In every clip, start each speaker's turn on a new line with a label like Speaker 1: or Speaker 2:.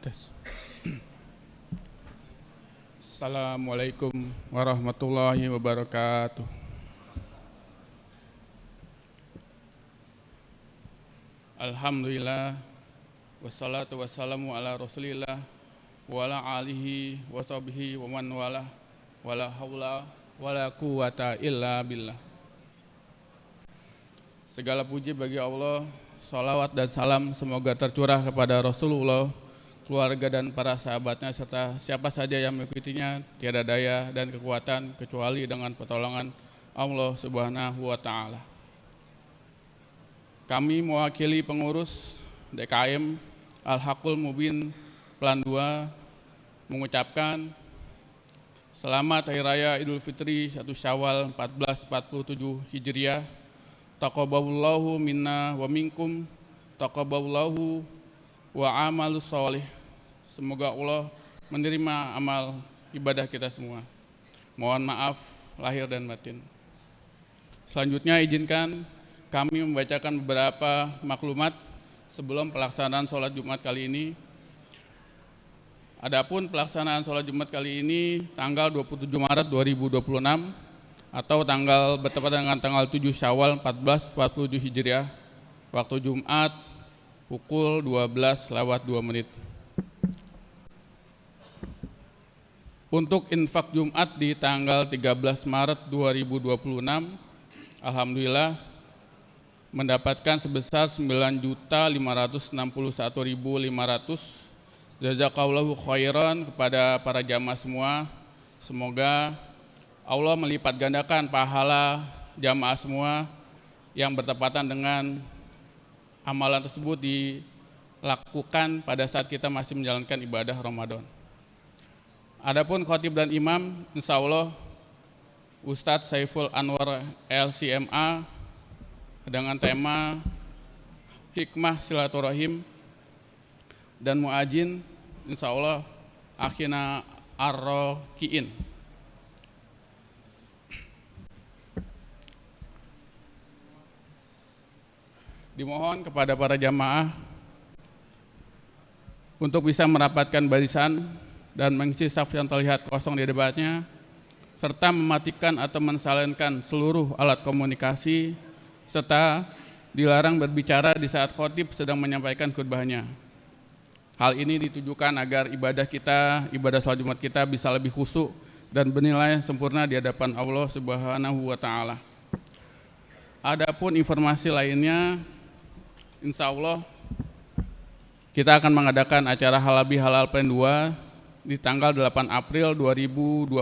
Speaker 1: Tes. Assalamualaikum warahmatullahi wabarakatuh. Alhamdulillah wassalatu wassalamu ala Rasulillah wa ala alihi wa sahbihi wa man walah wala haula wala quwata illa billah. Segala puji bagi Allah, salawat dan salam semoga tercurah kepada Rasulullah, keluarga dan para sahabatnya serta siapa saja yang mengikutinya, tiada daya dan kekuatan kecuali dengan pertolongan Allah Subhanahu wa taala. Kami mewakili pengurus DKM Al-Haqqul Mubin Plan 2 mengucapkan selamat Hari Raya Idul Fitri 1 Syawal 1447 Hijriah. Taqabbalallahu minna wa minkum, taqabbalallahu wa amalus sholih. Semoga Allah menerima amal ibadah kita semua. Mohon maaf lahir dan batin. Selanjutnya izinkan kami membacakan beberapa maklumat sebelum pelaksanaan sholat Jumat kali ini. Adapun pelaksanaan sholat Jumat kali ini tanggal 27 Maret 2026 atau bertepatan dengan tanggal 7 Syawal 1447 Hijriah, waktu Jumat pukul 12:02. Untuk infak Jumat di tanggal 13 Maret 2026, alhamdulillah mendapatkan sebesar 9.561.500. Jazakallahu khairan kepada para jamaah semua. Semoga Allah melipat gandakan pahala jamaah semua yang bertepatan dengan amalan tersebut dilakukan pada saat kita masih menjalankan ibadah Ramadan. Adapun khotib dan imam, insya Allah Ustadz Saiful Anwar LCMA dengan tema Hikmah Silaturahim, dan muadzin insya Allah Akhina Ar-Rokiin. Dimohon kepada para jamaah untuk bisa merapatkan barisan dan mengisi saf yang terlihat kosong di debatnya, serta mematikan atau mensalenkan seluruh alat komunikasi, serta dilarang berbicara di saat khotib sedang menyampaikan khutbahnya. Hal ini ditujukan agar ibadah sholat Jumat kita bisa lebih khusyuk dan bernilai sempurna di hadapan Allah Subhanahu wa taala. Adapun informasi lainnya, insya Allah kita akan mengadakan acara Halal Bihalal Plan 2 di tanggal 8 April 2026.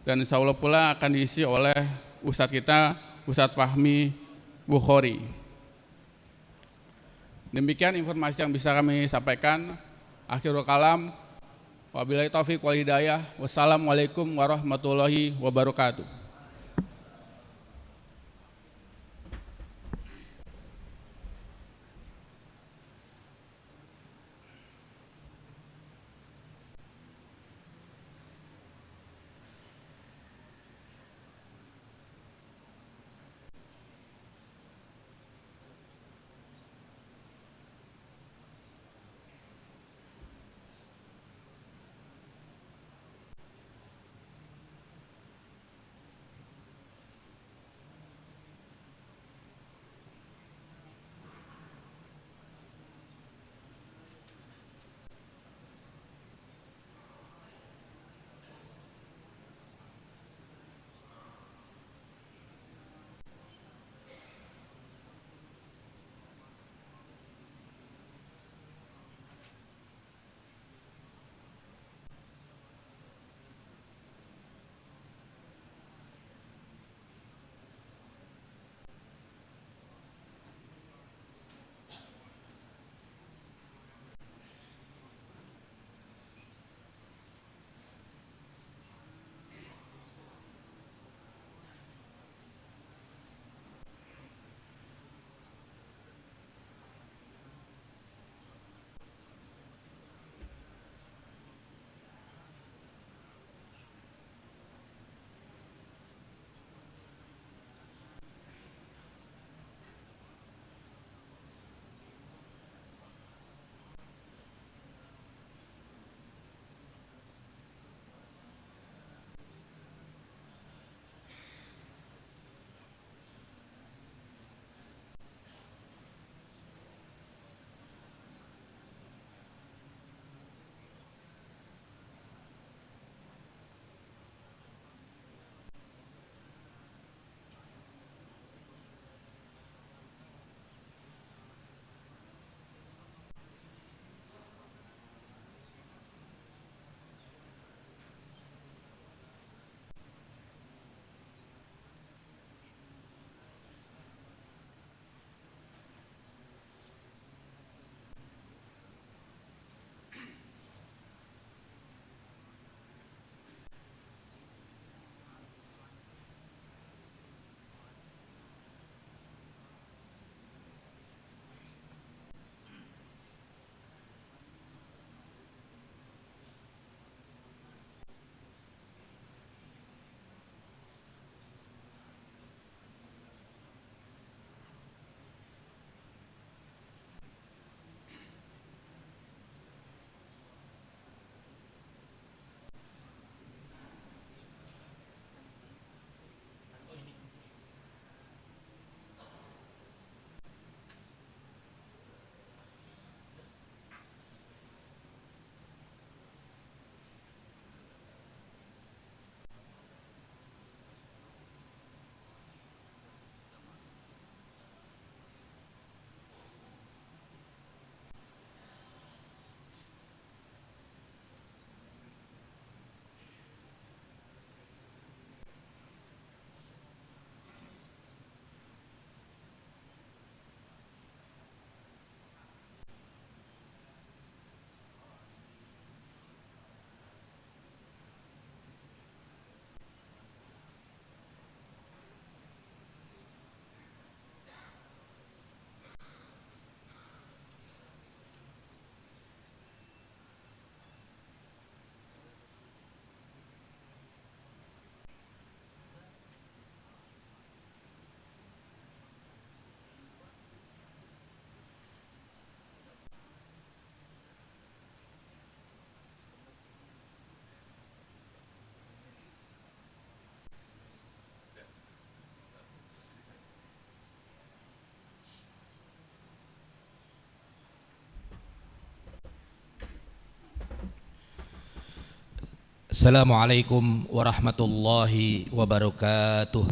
Speaker 1: Dan insya Allah pula akan diisi oleh Ustadz kita, Ustadz Fahmi Bukhari. Demikian informasi yang bisa kami sampaikan. Akhirul kalam, wabillahi taufiq wal hidayah. Wassalamualaikum warahmatullahi wabarakatuh.
Speaker 2: Assalamualaikum warahmatullahi wabarakatuh.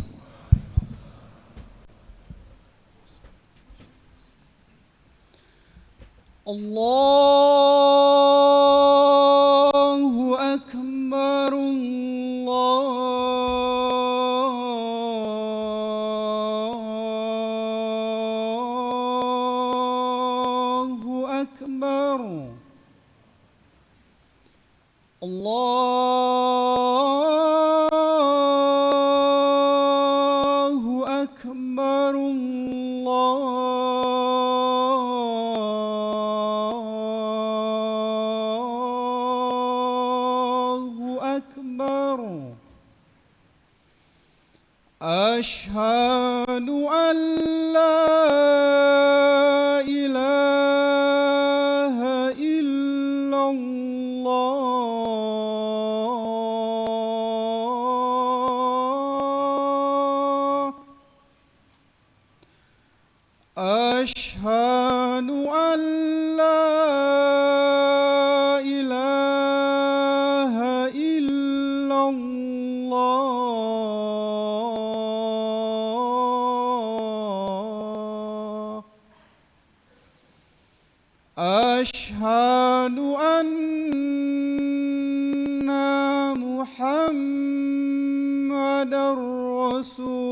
Speaker 3: Allahu Akbar, Allahu Akbar, Allahu Akbar, Allahu Akbar. Ashhadu an la ilaha illallah. Ashhadu an la ilaha illallah. Ashhadu anna Muhammadar Rasulullah.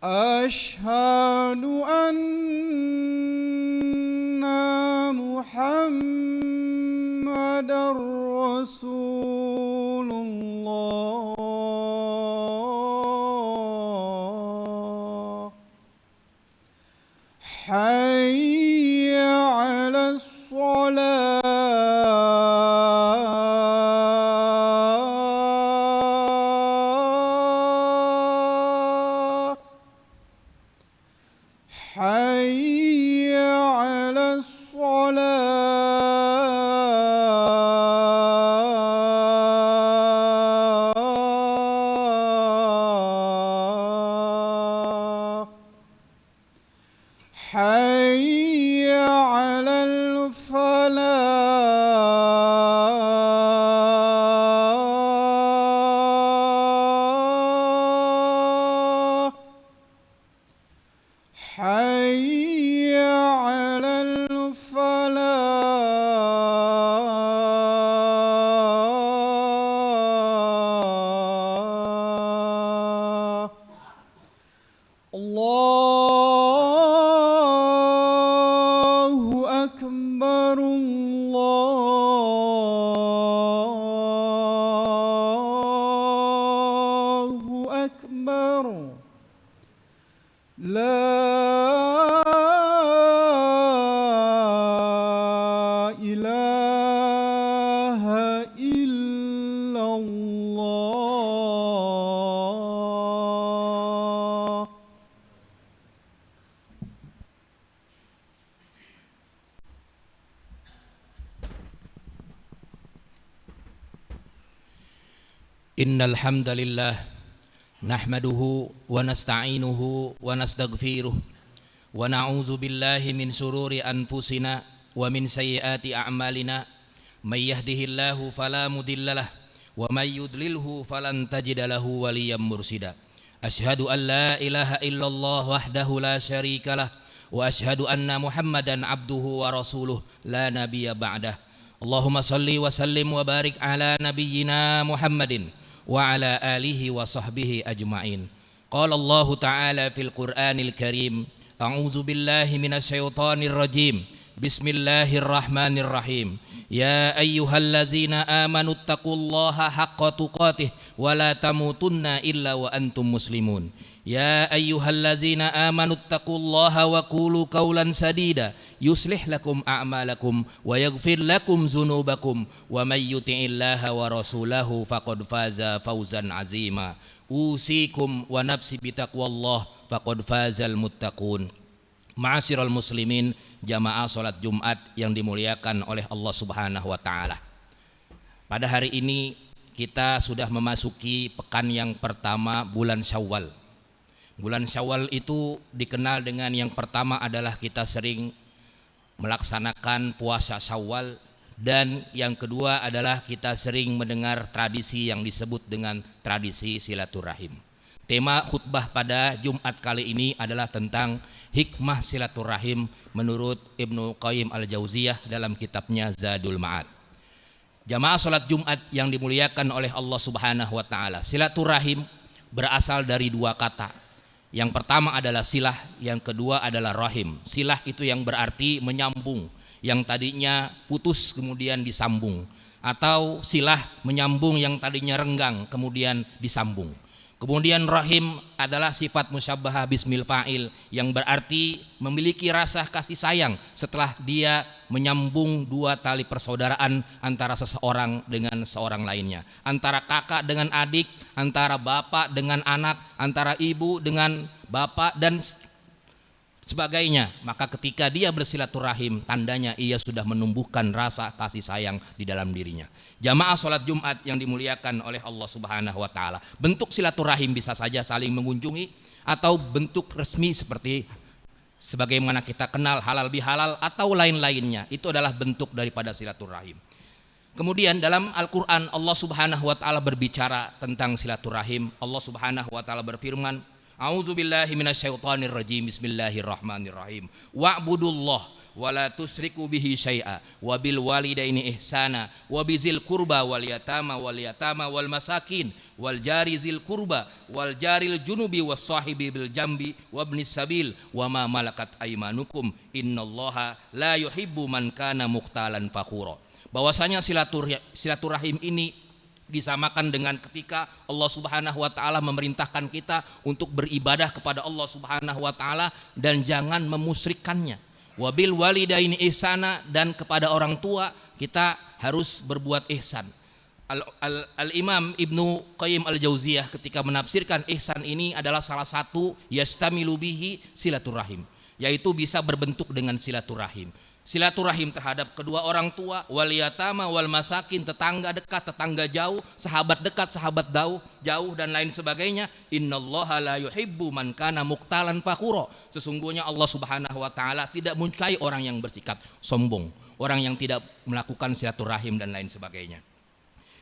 Speaker 3: Ashhadu anna Muhammadar Rasulullah. Hayya 'alas shalah. Hayya 'alas shalah. Hayya 'alal falah. Hayya 'alal falah. Allahu Akbar, Allahu Akbar. La ilaha illallah.
Speaker 2: Innal hamdalillah nahmaduhu wa nasta'inuhu wa nastaghfiruh wa na'udzu billahi min shururi anfusina wa min sayyiati a'malina may yahdihillahu fala mudhillalah wa may yudlilhu falan tajida lahu waliyyan mursida. Asyhadu an la ilaha illallah wahdahu la syarikalah wa asyhadu anna Muhammadan abduhu wa rasuluh la nabiyya ba'dah. Allahumma salli wa sallim wa barik ala nabiyyina Muhammadin wa ala alihi wa sahbihi ajma'in. Qala Allah Ta'ala fil Qur'anil Karim, a'udzu billahi minasy syaithanir rajim. Bismillahirrahmanirrahim. Ya ayyuhallazina amanu taqullaha haqqa tuqatih wa la tamutunna illa wa antum muslimun. Ya ayyuhallazina amanu taqullaha wa qulu qawlan sadida yuslih lakum a'malakum wa yaghfir lakum dzunubakum wa may yuti'illaha wa rasulahu faqad faza fawzan azima. Usikum wa nafsi bitaqwallah faqad fazal muttaqun. Ma'asyiral muslimin, jamaah salat Jumat yang dimuliakan oleh Allah Subhanahu wa taala. Pada hari ini kita sudah memasuki pekan yang pertama bulan Syawal. Bulan Syawal itu dikenal dengan yang pertama adalah kita sering melaksanakan puasa Syawal, dan yang kedua adalah kita sering mendengar tradisi yang disebut dengan tradisi silaturahim. Tema khutbah pada Jumat kali ini adalah tentang hikmah silaturahim menurut Ibnu Qayyim al-Jauziyah dalam kitabnya Zadul Ma'ad. Jamaah salat Jumat yang dimuliakan oleh Allah Subhanahu wa taala, silaturahim berasal dari dua kata. Yang pertama adalah silah, yang kedua adalah rahim. Silah itu yang berarti menyambung, yang tadinya putus kemudian disambung, atau silah menyambung yang tadinya renggang kemudian disambung. Kemudian rahim adalah sifat musyabbahah bismil fa'il yang berarti memiliki rasa kasih sayang setelah dia menyambung dua tali persaudaraan antara seseorang dengan seorang lainnya, antara kakak dengan adik, antara bapak dengan anak, antara ibu dengan bapak dan sebagainya. Maka ketika dia bersilaturahim, tandanya ia sudah menumbuhkan rasa kasih sayang di dalam dirinya. Jamaah sholat Jumat yang dimuliakan oleh Allah Subhanahu wa taala, bentuk silaturahim bisa saja saling mengunjungi, atau bentuk resmi seperti sebagaimana kita kenal halal bihalal atau lain-lainnya. Itu adalah bentuk daripada silaturahim. Kemudian dalam Al-Quran Allah Subhanahu wa taala berbicara tentang silaturahim. Allah Subhanahu wa taala berfirman, A'udzubillahi minasyaitonir rajim. Bismillahirrahmanirrahim. Wa'budullah wa la tusyriku bihi syai'a wa bil walidaini ihsana wa bizil qurba wal yatama wal masakin wal jari zil qurba wal jaril junubi was sahibi bil jambi wa ibnis sabil wa ma malakat aymanukum innallaha la yuhibbu man kana mukhtalan fakhura. Bahwasanya silaturahim ini disamakan dengan ketika Allah Subhanahu wa taala memerintahkan kita untuk beribadah kepada Allah Subhanahu wa taala dan jangan memusyrikkannya. Wabil walidaini ihsana, dan kepada orang tua kita harus berbuat ihsan. Al-Imam Ibnu Qayyim al-Jauziyah ketika menafsirkan ihsan ini adalah salah satu yastamilu bihi silaturahim, yaitu bisa berbentuk dengan silaturahim. Silaturahim terhadap kedua orang tua, wal yatama wal masakin, tetangga dekat, tetangga jauh, sahabat dekat, sahabat jauh dan lain sebagainya. Innallaha la yuhibbu man kana mukhtalan fakhura. Sesungguhnya Allah Subhanahu wa taala tidak menyukai orang yang bersikap sombong, orang yang tidak melakukan silaturahim dan lain sebagainya.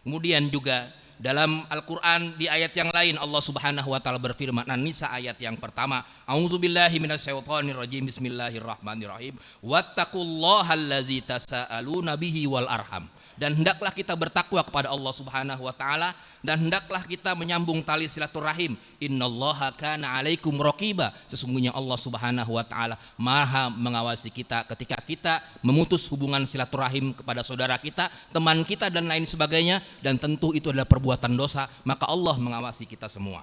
Speaker 2: Kemudian juga dalam Al-Quran di ayat yang lain Allah Subhanahu wa taala berfirman, An-Nisa ayat yang pertama, A'udzubillahi minasyaitonir rajim. Bismillahirrahmanirrahim. Wattaqullahallazi tasaaluna bihi wal arham. Dan hendaklah kita bertakwa kepada Allah Subhanahu wa taala, dan hendaklah kita menyambung tali silaturahim. Innallaha kana 'alaikum raqiba. Sesungguhnya Allah Subhanahu wa taala Maha mengawasi kita ketika kita memutus hubungan silaturahim kepada saudara kita, teman kita dan lain sebagainya, dan tentu itu adalah perbuatan dosa, maka Allah mengawasi kita semua.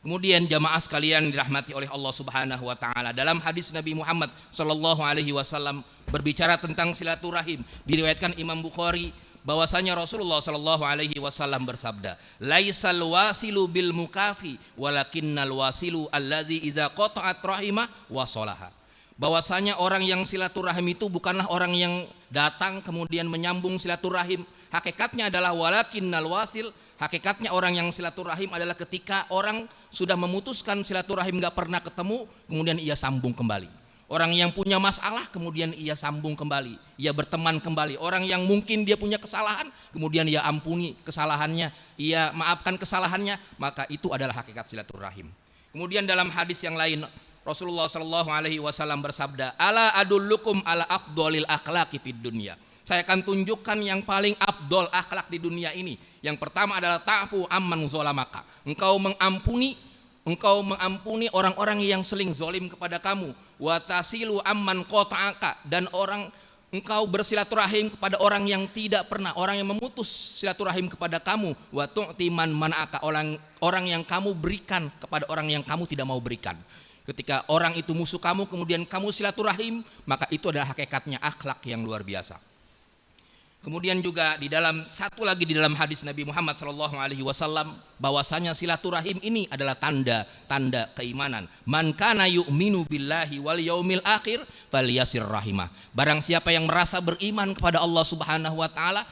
Speaker 2: Kemudian jamaah sekalian dirahmati oleh Allah Subhanahu wa taala, dalam hadis Nabi Muhammad sallallahu alaihi wasallam berbicara tentang silaturahim, diriwayatkan Imam Bukhari bahwasanya Rasulullah sallallahu alaihi wasallam bersabda, laisal wasilu bil mukafi walakinnal wasilu allazi iza qata'at rahimah wasolaha. Bahwasanya orang yang silaturahim itu bukanlah orang yang datang kemudian menyambung silaturahim. Hakikatnya adalah walakinnal wasil, hakikatnya orang yang silaturahim adalah ketika orang sudah memutuskan silaturahim gak pernah ketemu, kemudian ia sambung kembali. Orang yang punya masalah kemudian ia sambung kembali, ia berteman kembali. Orang yang mungkin dia punya kesalahan kemudian ia ampuni kesalahannya, ia maafkan kesalahannya, maka itu adalah hakikat silaturahim. Kemudian dalam hadis yang lain Rasulullah sallallahu alaihi wasallam bersabda, ala adullukum ala afdhalil akhlaqi fid dunya. Saya akan tunjukkan yang paling afdol akhlak di dunia ini. Yang pertama adalah ta'fu amman zolamaka. Engkau mengampuni orang-orang yang seling zolim kepada kamu. Wa tasilu amman qata'aka, dan engkau bersilaturahim kepada orang yang tidak pernah, orang yang memutus silaturahim kepada kamu. Wa tu'ti man mana'aka, orang yang kamu berikan kepada orang yang kamu tidak mau berikan. Ketika orang itu musuh kamu kemudian kamu silaturahim, maka itu adalah hakikatnya akhlak yang luar biasa. Kemudian juga di dalam hadis Nabi Muhammad SAW bahwasanya silaturahim ini adalah tanda keimanan. Man kana yu'minu billahi wal yaumil akhir falyasir rahimah. Barang siapa yang merasa beriman kepada Allah Subhanahu wa taala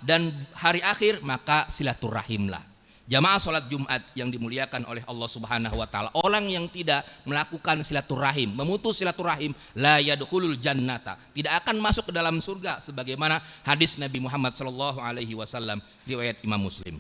Speaker 2: dan hari akhir, maka silaturahimlah. Jamaah sholat Jumat yang dimuliakan oleh Allah Subhanahu wa taala, orang yang tidak melakukan silaturahim, memutus silaturahim, la yadkhulul jannata, tidak akan masuk ke dalam surga, sebagaimana hadis Nabi Muhammad sallallahu alaihi wasallam riwayat Imam Muslim.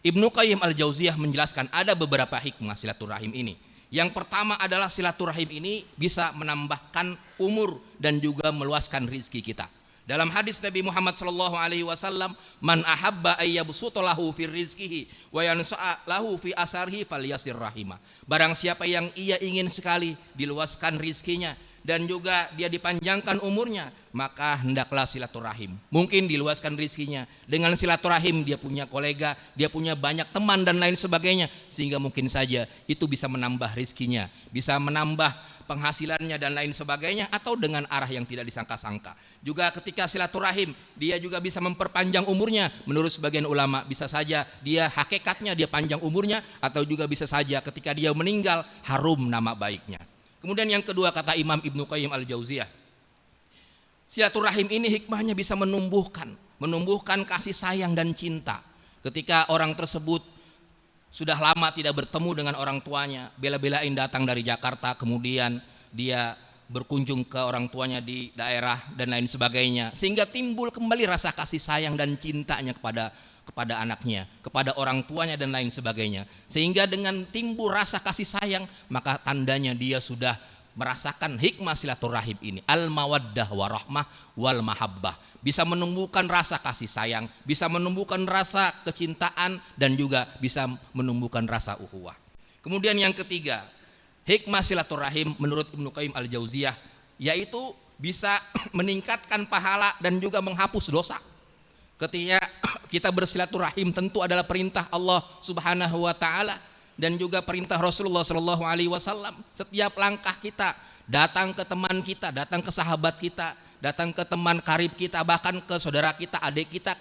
Speaker 2: Ibnu Qayyim Al-Jauziyah menjelaskan ada beberapa hikmah silaturahim ini. Yang pertama adalah silaturahim ini bisa menambahkan umur dan juga meluaskan rizki kita. Dalam hadis Nabi Muhammad sallallahu alaihi wasallam, man ahabba ayyabsuta lahu fi rizqihi wa yansa'a lahu fi asarihi falyasir rahimah. Barang siapa yang ia ingin sekali diluaskan rizkinya dan juga dia dipanjangkan umurnya, maka hendaklah silaturahim. Mungkin diluaskan rizkinya dengan silaturahim, dia punya kolega, dia punya banyak teman dan lain sebagainya, sehingga mungkin saja itu bisa menambah rizkinya, bisa menambah penghasilannya dan lain sebagainya, atau dengan arah yang tidak disangka-sangka. Juga ketika silaturahim, dia juga bisa memperpanjang umurnya. Menurut sebagian ulama, bisa saja dia hakikatnya dia panjang umurnya, atau juga bisa saja ketika dia meninggal harum nama baiknya. Kemudian yang kedua, kata Imam Ibnu Qayyim Al-Jauziyah, silaturahim ini hikmahnya bisa menumbuhkan kasih sayang dan cinta. Ketika orang tersebut sudah lama tidak bertemu dengan orang tuanya, bela-belain datang dari Jakarta, kemudian dia berkunjung ke orang tuanya di daerah dan lain sebagainya, sehingga timbul kembali rasa kasih sayang dan cintanya kepada anaknya, kepada orang tuanya dan lain sebagainya. Sehingga dengan timbul rasa kasih sayang, maka tandanya dia sudah merasakan hikmah silaturahim ini, al-mawaddah warahmah wal mahabbah, bisa menumbuhkan rasa kasih sayang, bisa menumbuhkan rasa kecintaan, dan juga bisa menumbuhkan rasa ukhuwah. Kemudian yang ketiga, hikmah silaturahim menurut Ibnu Qayyim Al-Jauziyah yaitu bisa meningkatkan pahala dan juga menghapus dosa. Ketika kita bersilaturahim tentu adalah perintah Allah Subhanahu wa taala dan juga perintah Rasulullah Shallallahu Alaihi Wasallam. Setiap langkah kita, datang ke teman kita, datang ke sahabat kita, datang ke teman karib kita, bahkan ke saudara kita, adik kita,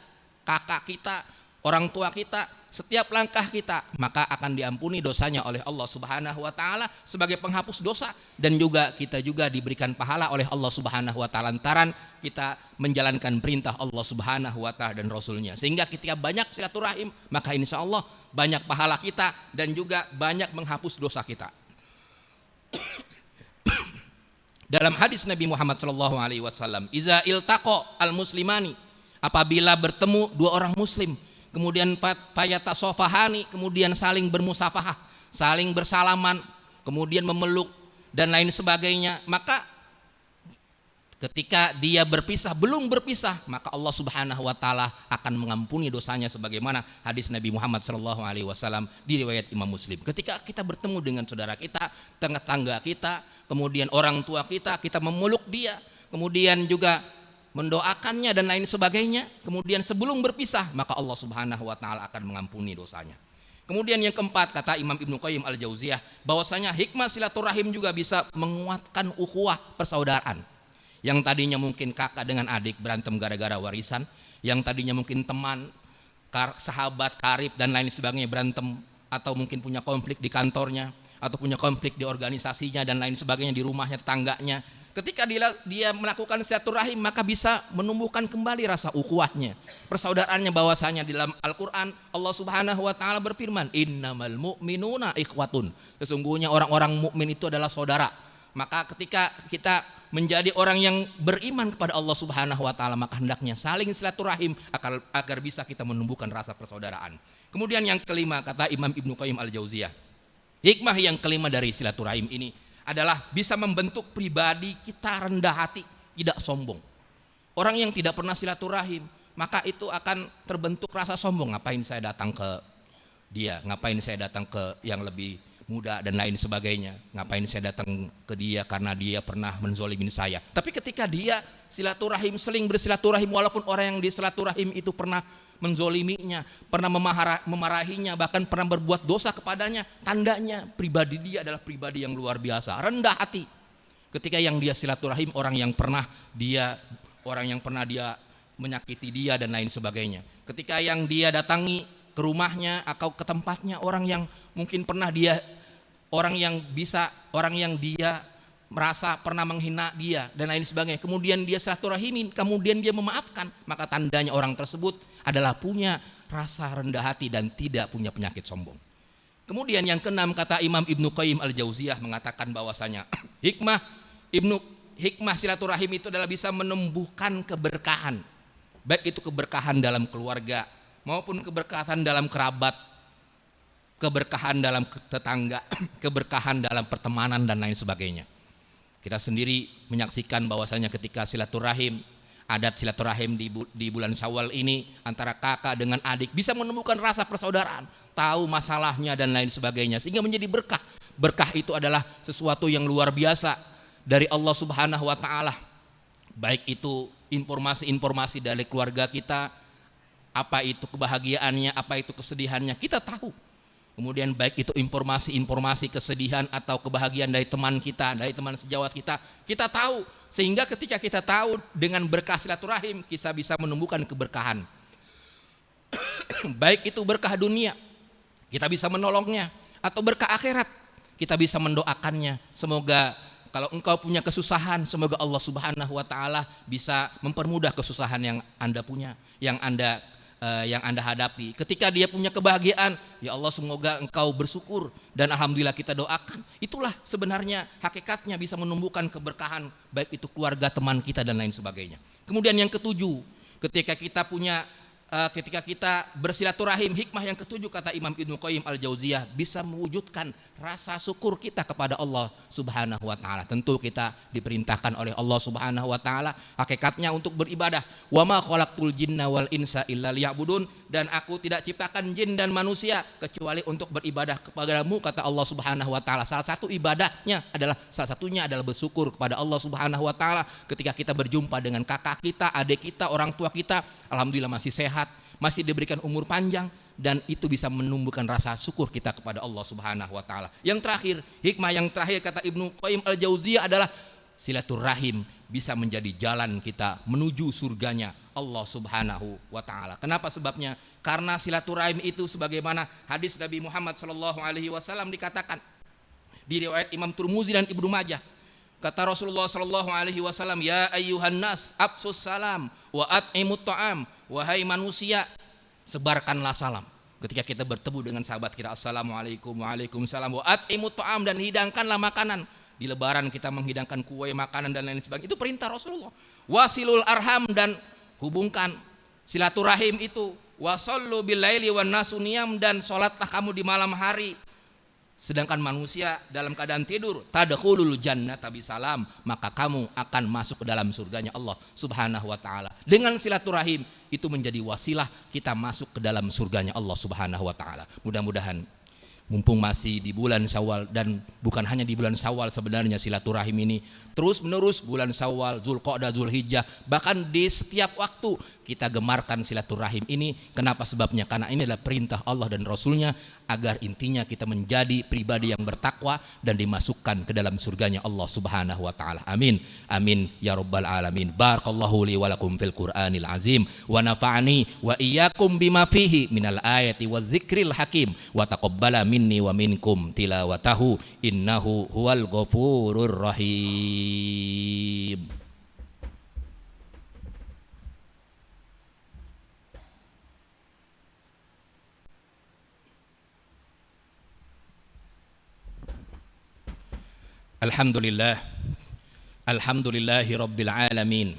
Speaker 2: kakak kita, orang tua kita, setiap langkah kita maka akan diampuni dosanya oleh Allah Subhanahu wa taala sebagai penghapus dosa, dan juga kita juga diberikan pahala oleh Allah Subhanahu wa taala lantaran kita menjalankan perintah Allah Subhanahu wa taala dan Rasulnya. Sehingga ketika banyak silaturahim, maka insya Allah banyak pahala kita dan juga banyak menghapus dosa kita. Dalam hadis Nabi Muhammad sallallahu alaihi wasallam, iza iltaqa al-muslimani, apabila bertemu dua orang muslim, kemudian fayatasofahani, kemudian saling bermusafahah, saling bersalaman, kemudian memeluk dan lain sebagainya, maka ketika dia berpisah, belum berpisah, maka Allah Subhanahu wa taala akan mengampuni dosanya sebagaimana hadis Nabi Muhammad sallallahu alaihi wasallam di riwayat Imam Muslim. Ketika kita bertemu dengan saudara kita, tetangga kita, kemudian orang tua kita, kita memeluk dia, kemudian juga mendoakannya dan lain sebagainya, kemudian sebelum berpisah, maka Allah Subhanahu wa taala akan mengampuni dosanya. Kemudian yang keempat, kata Imam Ibnu Qayyim Al-Jauziyah, bahwasanya hikmah silaturahim juga bisa menguatkan ukhuwah persaudaraan. Yang tadinya mungkin kakak dengan adik berantem gara-gara warisan, yang tadinya mungkin teman, sahabat, karib dan lain sebagainya berantem, atau mungkin punya konflik di kantornya, atau punya konflik di organisasinya dan lain sebagainya, di rumahnya, tetangganya. Ketika dia melakukan silaturahim, maka bisa menumbuhkan kembali rasa ukhuwahnya, persaudaraannya. Bahwasanya di dalam Al-Quran Allah Subhanahu wa taala berfirman, innamal mu'minuna ikhwatun, sesungguhnya orang-orang mukmin itu adalah saudara. Maka ketika kita menjadi orang yang beriman kepada Allah Subhanahu wa taala, maka hendaknya saling silaturahim agar bisa kita menumbuhkan rasa persaudaraan. Kemudian yang kelima, kata Imam Ibnu Qayyim Al-Jauziyah, hikmah yang kelima dari silaturahim ini adalah bisa membentuk pribadi kita rendah hati, tidak sombong. Orang yang tidak pernah silaturahim, maka itu akan terbentuk rasa sombong. Ngapain saya datang ke dia? Ngapain saya datang ke yang lebih muda dan lain sebagainya? Ngapain saya datang ke dia karena dia pernah menzolimin saya? Tapi ketika dia silaturahim, seling bersilaturahim, walaupun orang yang disilaturahim itu pernah menzoliminya, pernah memarahinya, bahkan pernah berbuat dosa kepadanya, tandanya pribadi dia adalah pribadi yang luar biasa, rendah hati. Ketika yang dia silaturahim orang yang pernah dia menyakiti dia dan lain sebagainya. Ketika yang dia datangi ke rumahnya atau ke tempatnya orang yang mungkin pernah dia, orang yang dia merasa pernah menghina dia dan lain sebagainya, kemudian dia silaturahimin, kemudian dia memaafkan, maka tandanya orang tersebut adalah punya rasa rendah hati dan tidak punya penyakit sombong. Kemudian yang keenam, kata Imam Ibnu Qayyim Al-Jauziyah mengatakan bahwasanya hikmah silaturahim itu adalah bisa menumbuhkan keberkahan, baik itu keberkahan dalam keluarga maupun keberkahan dalam kerabat, keberkahan dalam tetangga, keberkahan dalam pertemanan dan lain sebagainya. Kita sendiri menyaksikan bahwasanya ketika silaturahim, adat silaturahim di bulan Syawal ini antara kakak dengan adik bisa menumbuhkan rasa persaudaraan, tahu masalahnya dan lain sebagainya, sehingga menjadi berkah. Berkah itu adalah sesuatu yang luar biasa dari Allah Subhanahu wa taala. Baik itu informasi-informasi dari keluarga kita, apa itu kebahagiaannya, apa itu kesedihannya, kita tahu. Kemudian baik itu informasi-informasi kesedihan atau kebahagiaan dari teman kita, dari teman sejawat kita tahu. Sehingga ketika kita tahu dengan berkah silaturahim, kita bisa menumbuhkan keberkahan. Baik itu berkah dunia, kita bisa menolongnya, atau berkah akhirat, kita bisa mendoakannya. Semoga kalau engkau punya kesusahan, semoga Allah Subhanahu wa taala bisa mempermudah kesusahan yang Anda punya, yang Anda hadapi. Ketika dia punya kebahagiaan, ya Allah semoga engkau bersyukur, dan alhamdulillah kita doakan. Itulah sebenarnya hakikatnya bisa menumbuhkan keberkahan, baik itu keluarga, teman kita dan lain sebagainya. Kemudian yang ketujuh, ketika kita bersilaturahim, hikmah yang ketujuh kata Imam Ibnu Qayyim Al-Jauziyah, bisa mewujudkan rasa syukur kita kepada Allah Subhanahu wa taala. Tentu kita diperintahkan oleh Allah Subhanahu wa taala hakikatnya untuk beribadah. Wa ma khalaqtul jinna wal insa illa liya'budun, dan aku tidak ciptakan jin dan manusia kecuali untuk beribadah kepadamu, kata Allah Subhanahu wa taala. Salah satunya adalah bersyukur kepada Allah Subhanahu wa taala ketika kita berjumpa dengan kakak kita, adik kita, orang tua kita, alhamdulillah masih sehat, masih diberikan umur panjang, dan itu bisa menumbuhkan rasa syukur kita kepada Allah Subhanahu wa taala. Yang terakhir, hikmah yang terakhir kata Ibnu Qayyim Al-Jauziyah adalah silaturahim bisa menjadi jalan kita menuju surganya Allah Subhanahu wa taala. Kenapa sebabnya? Karena silaturahim itu sebagaimana hadis Nabi Muhammad sallallahu alaihi wasallam dikatakan di riwayat Imam Tirmizi dan Ibnu Majah. Kata Rasulullah sallallahu alaihi wasallam, ya ayyuhan nas absus salam wa at'imut ta'am. Wahai manusia, sebarkanlah salam. Ketika kita bertemu dengan sahabat kita, assalamualaikum, waalaikumsalam, wa at'imut ta'am, dan hidangkanlah makanan. Di lebaran kita menghidangkan kue, makanan dan lain sebagainya. Itu perintah Rasulullah. Wasilul arham, dan hubungkan silaturahim itu. Wasallu bil laili wan nasu niyam, dan salatlah kamu di malam hari sedangkan manusia dalam keadaan tidur. Tadkhulul jannata bisalam, maka kamu akan masuk ke dalam surganya Allah Subhanahu wa taala. Dengan silaturahim itu menjadi wasilah kita masuk ke dalam surganya Allah Subhanahu wa taala. Mudah-mudahan mumpung masih di bulan Syawal, dan bukan hanya di bulan Syawal sebenarnya silaturahim ini terus menerus, bulan Syawal, Dzulqa'dah, Dzulhijjah, bahkan di setiap waktu kita gemarkan silaturahim ini. Kenapa sebabnya? Karena ini adalah perintah Allah dan Rasulnya, agar intinya kita menjadi pribadi yang bertakwa dan dimasukkan ke dalam surganya Allah Subhanahu wa taala. Amin. Amin ya rabbal alamin. Barakallahu li wa lakum fil Qur'anil azim wa nafa'ani wa iyyakum bima fihi minal ayati wadh-dzikril hakim wa taqabbala minni wa minkum tilawatahu innahu huwal ghafurur rahim. Alhamdulillahi rabbil alamin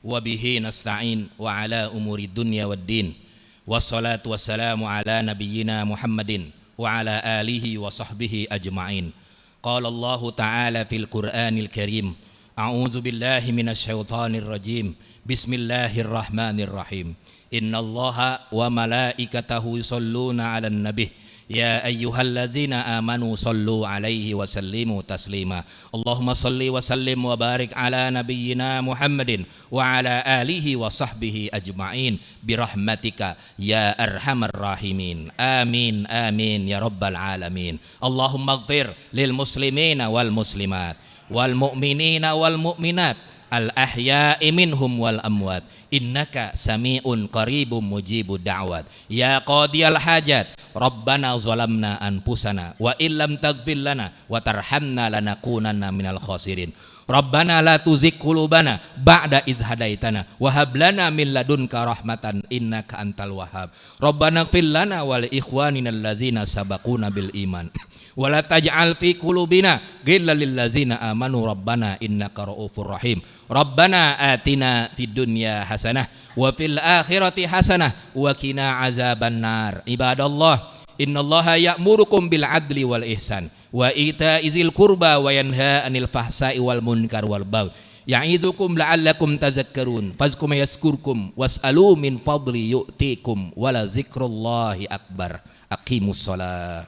Speaker 2: wa bihi nasta'in wa ala umuri dunya waddin, wassalatu wassalamu ala nabiyyina Muhammadin wa ala alihi wa sahbihi ajma'in. Qala Allahu ta'ala fil Qur'anil Karim, a'udzu billahi minasy syaithanir rajim, bismillahirrahmanirrahim. Innallaha wa malaikatahu yusholluna 'alan nabiy, ya ayyuhalladzina amanu sallu 'alaihi wa sallimu taslima. Allahumma salli wa sallim wa barik ala nabiyyina Muhammadin wa ala alihi wa sahbihi ajma'in birahmatika ya arhamar rahimin. Amin amin ya rabbal alamin. Allahumma ighfir lil muslimina wal muslimat wal mu'minina wal mu'minat al ahya'i minhum wal amwat, innaka sami'un qaribun mujibud da'wat. Ya qadiyal hajat, rabbana zalamna anfusana wa illam taghfir lana wa tarhamna lanakunanna minal khasirin. Rabbana la tuzigh qulubana ba'da idh hadaitana wa hab lana min ladunka rahmatan innaka antal wahhab. Rabbana ighfir lana wa li ikhwanina allazina sabaquna bil iman wa la taj'al fi qulubina ghillan lil ladzina amanu rabbana innaka raufur rahim. Rabbana atina fid dunya hasanah wa fil akhirati hasanah wa qina azabannar. Ibadallah, innallaha ya'murukum bil adli wal ihsan wa ita'izil qurba wa yanha 'anil fahsai wal munkar wal baghi ya'idzukum la'allakum tadhakkarun fazkum yaskurkum was'alu min fadli yu'tikum wala dzikrullahi akbar. Aqimus shalah.